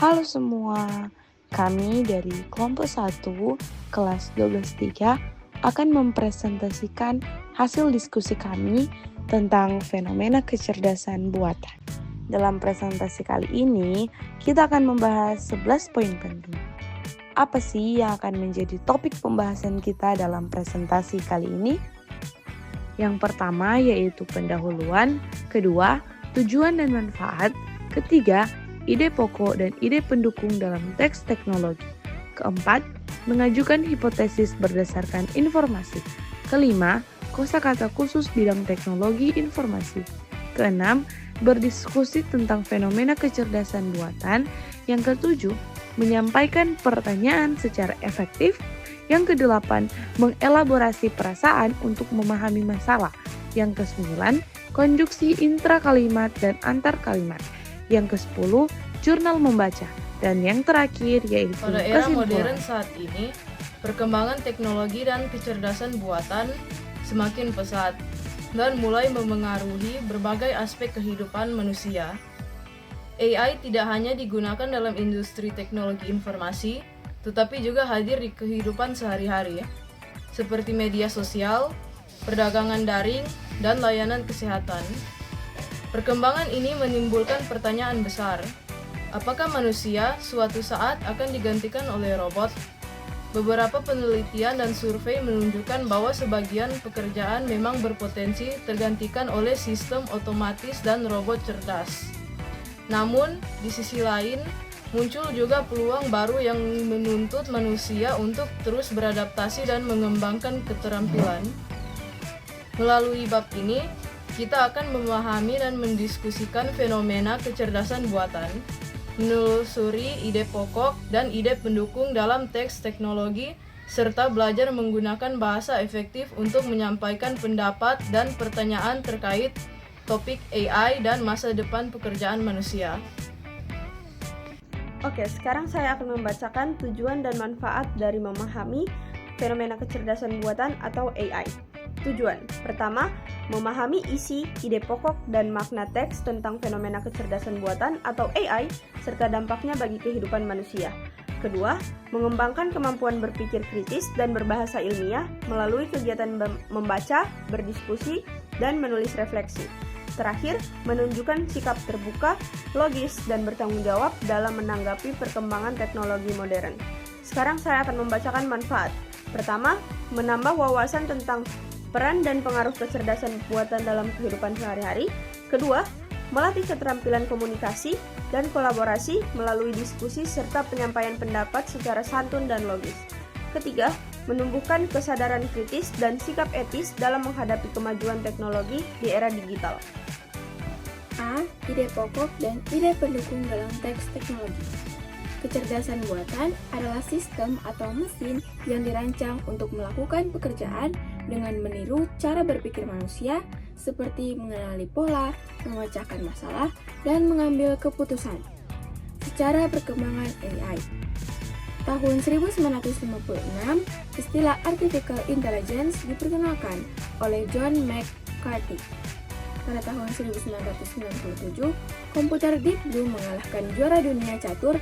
Halo semua, kami dari kelompok 1 kelas 12-3 akan mempresentasikan hasil diskusi kami tentang fenomena kecerdasan buatan. Dalam presentasi kali ini, kita akan membahas 11 poin penting. Apa sih yang akan menjadi topik pembahasan kita dalam presentasi kali ini? Yang pertama yaitu pendahuluan, kedua, tujuan dan manfaat, ketiga, ide pokok dan ide pendukung dalam teks teknologi. Keempat, mengajukan hipotesis berdasarkan informasi. Kelima, kosakata khusus bidang teknologi informasi. Keenam, berdiskusi tentang fenomena kecerdasan buatan. Yang ketujuh, menyampaikan pertanyaan secara efektif. Yang kedelapan, mengelaborasi perasaan untuk memahami masalah. Yang kesembilan, konjuksi intrakalimat dan antar kalimat. Yang ke-10, jurnal membaca. Dan yang terakhir yaitu Pada era kesimpulan. modern saat ini, perkembangan teknologi dan kecerdasan buatan semakin pesat dan mulai memengaruhi berbagai aspek kehidupan manusia. AI tidak hanya digunakan dalam industri teknologi informasi, tetapi juga hadir di kehidupan sehari-hari, seperti media sosial, perdagangan daring, dan layanan kesehatan. Perkembangan ini menimbulkan pertanyaan besar. Apakah manusia suatu saat akan digantikan oleh robot? Beberapa penelitian dan survei menunjukkan bahwa sebagian pekerjaan memang berpotensi tergantikan oleh sistem otomatis dan robot cerdas. Namun, di sisi lain, muncul juga peluang baru yang menuntut manusia untuk terus beradaptasi dan mengembangkan keterampilan. Melalui bab ini, kita akan memahami dan mendiskusikan fenomena kecerdasan buatan, menelusuri ide pokok dan ide pendukung dalam teks teknologi, serta belajar menggunakan bahasa efektif untuk menyampaikan pendapat dan pertanyaan terkait topik AI dan masa depan pekerjaan manusia. Oke, sekarang saya akan membacakan tujuan dan manfaat dari memahami fenomena kecerdasan buatan atau AI. Tujuan pertama, memahami isi, ide pokok, dan makna teks tentang fenomena kecerdasan buatan atau AI, serta dampaknya bagi kehidupan manusia. Kedua, mengembangkan kemampuan berpikir kritis dan berbahasa ilmiah melalui kegiatan membaca, berdiskusi, dan menulis refleksi. Terakhir, menunjukkan sikap terbuka, logis, dan bertanggung jawab dalam menanggapi perkembangan teknologi modern. Sekarang saya akan membacakan manfaat. Pertama, menambah wawasan tentang peran dan pengaruh kecerdasan buatan dalam kehidupan sehari-hari. Kedua, melatih keterampilan komunikasi dan kolaborasi melalui diskusi serta penyampaian pendapat secara santun dan logis. Ketiga, menumbuhkan kesadaran kritis dan sikap etis dalam menghadapi kemajuan teknologi di era digital. A. Ide pokok dan ide pendukung dalam teks teknologi. Kecerdasan buatan adalah sistem atau mesin yang dirancang untuk melakukan pekerjaan dengan meniru cara berpikir manusia, seperti mengenali pola, memecahkan masalah, dan mengambil keputusan. Secara perkembangan AI, tahun 1956, istilah Artificial Intelligence diperkenalkan oleh John McCarthy. Pada tahun 1997, komputer Deep Blue mengalahkan juara dunia catur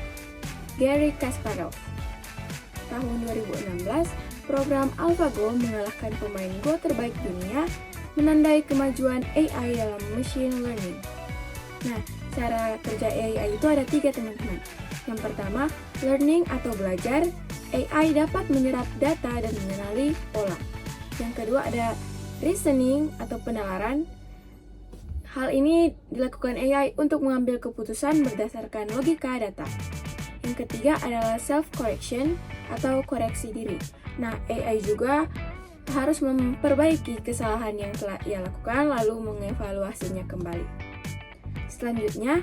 Garry Kasparov. Tahun 2016, program AlphaGo mengalahkan pemain Go terbaik dunia, menandai kemajuan AI dalam machine learning. Nah, cara kerja AI itu ada 3 teman-teman. Yang pertama, learning atau belajar. AI dapat menyerap data dan mengenali pola. Yang kedua ada reasoning atau penalaran. Hal ini dilakukan AI untuk mengambil keputusan berdasarkan logika data. Yang ketiga adalah self-correction atau koreksi diri. Nah, AI juga harus memperbaiki kesalahan yang telah ia lakukan lalu mengevaluasinya kembali. Selanjutnya,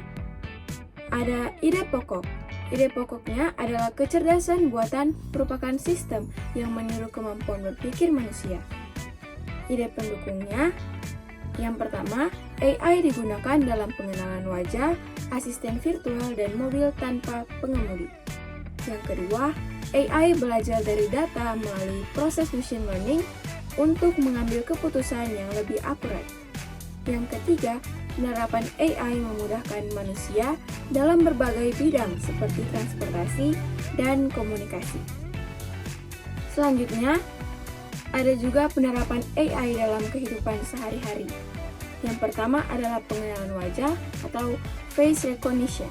ada ide pokok. Ide pokoknya adalah kecerdasan buatan merupakan sistem yang meniru kemampuan berpikir manusia. Ide pendukungnya, yang pertama, AI digunakan dalam pengenalan wajah, asisten virtual, dan mobil tanpa pengemudi. Yang kedua, AI belajar dari data melalui proses machine learning untuk mengambil keputusan yang lebih akurat. Yang ketiga, penerapan AI memudahkan manusia dalam berbagai bidang seperti transportasi dan komunikasi. Selanjutnya, ada juga penerapan AI dalam kehidupan sehari-hari. Yang pertama adalah pengenalan wajah atau face recognition.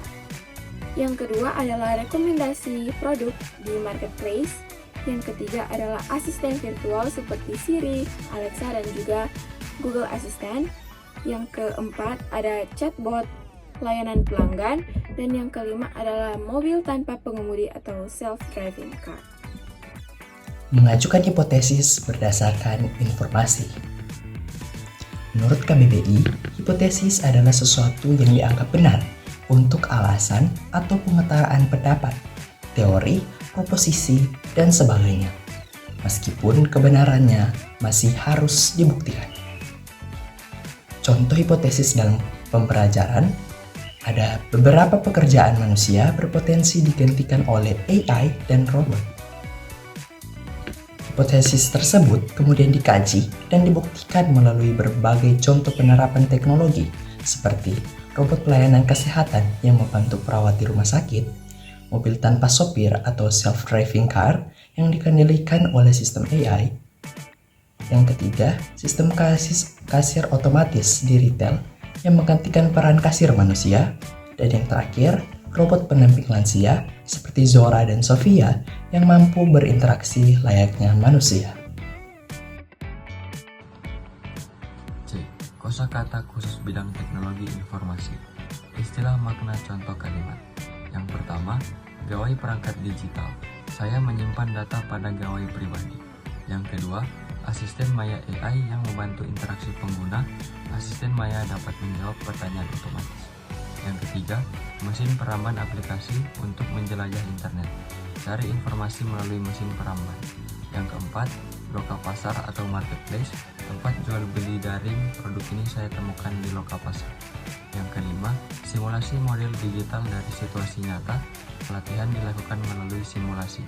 Yang kedua adalah rekomendasi produk di marketplace. Yang ketiga adalah asisten virtual seperti Siri, Alexa, dan juga Google Assistant. Yang keempat ada chatbot, layanan pelanggan, dan yang kelima adalah mobil tanpa pengemudi atau self-driving car. Mengajukan hipotesis berdasarkan informasi. Menurut KBBI, hipotesis adalah sesuatu yang dianggap benar untuk alasan atau pemetaan pendapat, teori, proposisi, dan sebagainya, meskipun kebenarannya masih harus dibuktikan. Contoh hipotesis dalam pembelajaran, ada beberapa pekerjaan manusia berpotensi digantikan oleh AI dan robot. Hipotesis tersebut kemudian dikaji dan dibuktikan melalui berbagai contoh penerapan teknologi seperti robot pelayanan kesehatan yang membantu perawat di rumah sakit, mobil tanpa sopir atau self-driving car yang dikendalikan oleh sistem AI. Yang ketiga, sistem kasir otomatis di retail yang menggantikan peran kasir manusia. Dan yang terakhir, robot pendamping lansia seperti Zora dan Sofia yang mampu berinteraksi layaknya manusia. C. Kosakata khusus bidang teknologi informasi. Istilah makna contoh kalimat. Yang pertama, gawai perangkat digital. Saya menyimpan data pada gawai pribadi. Yang kedua, asisten maya AI yang membantu interaksi pengguna. Asisten maya dapat menjawab pertanyaan otomatis. Yang ketiga, mesin peramban aplikasi untuk menjelajah internet. Cari informasi melalui mesin peramban. Yang keempat, Lokapasar atau marketplace, tempat jual beli daring. Produk ini saya temukan di Lokapasar. Yang kelima, simulasi model digital dari situasi nyata. Pelatihan dilakukan melalui simulasi.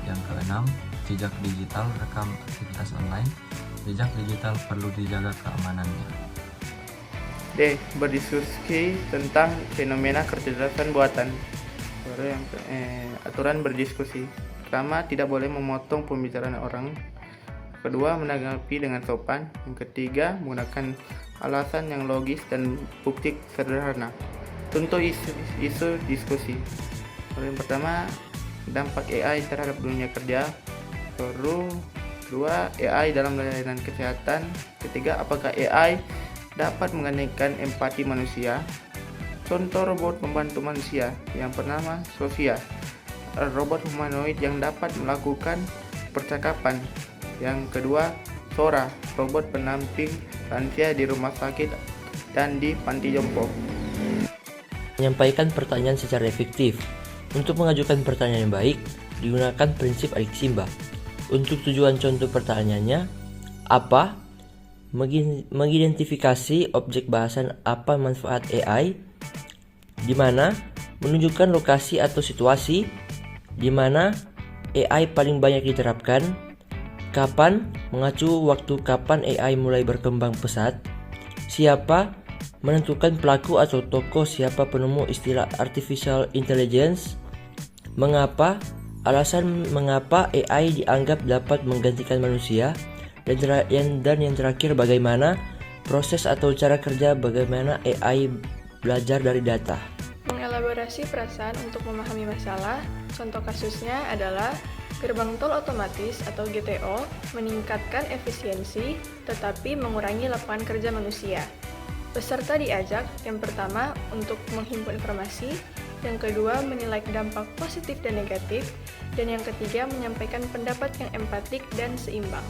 Yang keenam, jejak digital rekam aktivitas online. Jejak digital perlu dijaga keamanannya. D. Berdiskusi tentang fenomena kecerdasan buatan. Aturan berdiskusi. Pertama, tidak boleh memotong pembicaraan orang. Kedua, menanggapi dengan sopan. Yang ketiga, menggunakan alasan yang logis dan bukti sederhana. Contoh isu diskusi. Yang pertama, dampak AI terhadap dunia kerja. Kedua, AI dalam layanan kesehatan. Ketiga, apakah AI dapat menggantikan empati manusia? Contoh robot pembantu manusia. Yang pertama, Sofia, robot humanoid yang dapat melakukan percakapan. Yang kedua, Zora, robot pendamping lansia di rumah sakit dan di panti jompo. Menyampaikan pertanyaan secara efektif. Untuk mengajukan pertanyaan yang baik, digunakan prinsip adik simba. Untuk tujuan contoh pertanyaannya, apa? Mengidentifikasi objek bahasan apa manfaat AI, di mana menunjukkan lokasi atau situasi di mana AI paling banyak diterapkan, kapan mengacu waktu kapan AI mulai berkembang pesat, siapa menentukan pelaku atau tokoh, siapa penemu istilah artificial intelligence, mengapa, alasan mengapa AI dianggap dapat menggantikan manusia, dan yang terakhir bagaimana proses atau cara kerja bagaimana AI belajar dari data. Mengelaborasi perasaan untuk memahami masalah, contoh kasusnya adalah gerbang tol otomatis atau GTO meningkatkan efisiensi tetapi mengurangi lapangan kerja manusia. Peserta diajak yang pertama untuk menghimpun informasi, yang kedua menilai dampak positif dan negatif, dan yang ketiga menyampaikan pendapat yang empatik dan seimbang.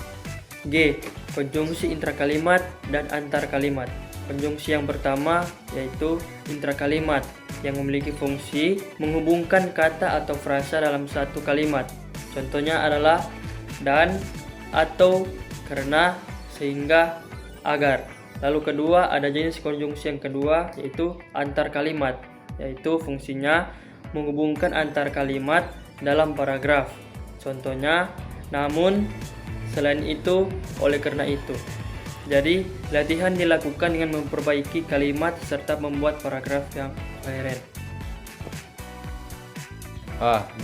G. Konjungsi intrakalimat dan antar kalimat. Konjungsi yang pertama yaitu intrakalimat yang memiliki fungsi menghubungkan kata atau frasa dalam satu kalimat. Contohnya adalah dan, atau, karena, sehingga, agar. Lalu kedua ada jenis konjungsi yang kedua yaitu antar kalimat, yaitu fungsinya menghubungkan antar kalimat dalam paragraf. Contohnya, namun, selain itu, oleh karena itu. Jadi, latihan dilakukan dengan memperbaiki kalimat serta membuat paragraf yang koheren.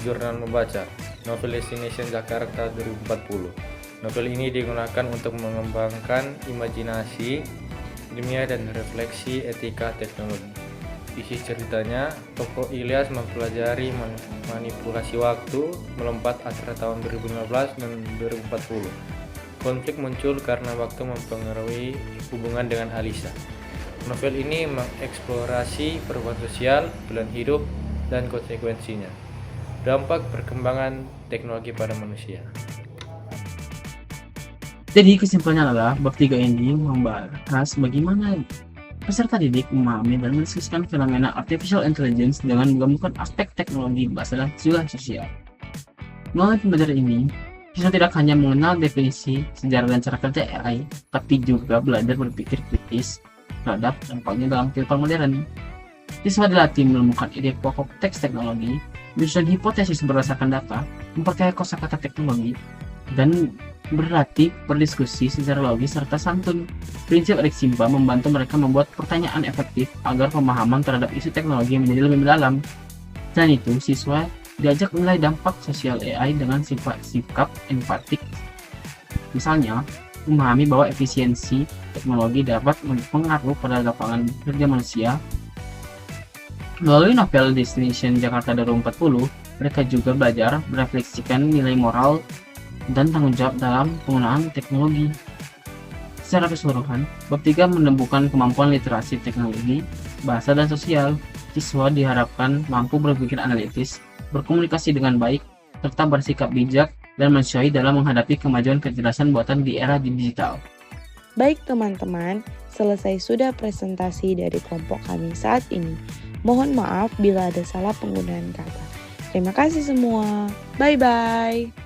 Jurnal membaca, Novel Destination Jakarta 2040. Novel ini digunakan untuk mengembangkan imajinasi, ilmiah dan refleksi etika teknologi. Isi ceritanya, tokoh Ilyas mempelajari manipulasi waktu melompat antara tahun 2015 dan 2040. Konflik muncul karena waktu mempengaruhi hubungan dengan Alisa. Novel ini mengeksplorasi perubahan sosial, pilihan hidup, dan konsekuensinya. Dampak perkembangan teknologi pada manusia. Jadi kesimpulannya adalah bab 3 ini membahas bagaimana peserta didik memahami dan mendiskusikan fenomena artificial intelligence dengan menggabungkan aspek teknologi, bahasa, dan juga sosial. Melalui pembelajaran ini, siswa tidak hanya mengenal definisi, sejarah, dan cara kerja AI, tapi juga belajar berpikir kritis terhadap dampaknya dalam kehidupan modern. Siswa dilatih menemukan ide pokok teks teknologi, menyusun hipotesis berdasarkan data, memperkaya kosakata teknologi, dan berlatih berdiskusi secara logis serta santun. Prinsip Erik Simba membantu mereka membuat pertanyaan efektif agar pemahaman terhadap isu teknologi menjadi lebih mendalam. Selain itu, siswa diajak menilai dampak sosial AI dengan sikap empatik. Misalnya, memahami bahwa efisiensi teknologi dapat berpengaruh pada lapangan kerja manusia. Melalui novel Destination Jakarta 2040, mereka juga belajar merefleksikan nilai moral dan tanggung jawab dalam penggunaan teknologi. Secara keseluruhan, bab 3 menemukan kemampuan literasi teknologi, bahasa, dan sosial. Siswa diharapkan mampu berpikir analitis, berkomunikasi dengan baik, serta bersikap bijak dan manusiawi dalam menghadapi kemajuan kecerdasan buatan di era digital. Baik teman-teman, selesai sudah presentasi dari kelompok kami saat ini. Mohon maaf bila ada salah penggunaan kata. Terima kasih semua. Bye-bye.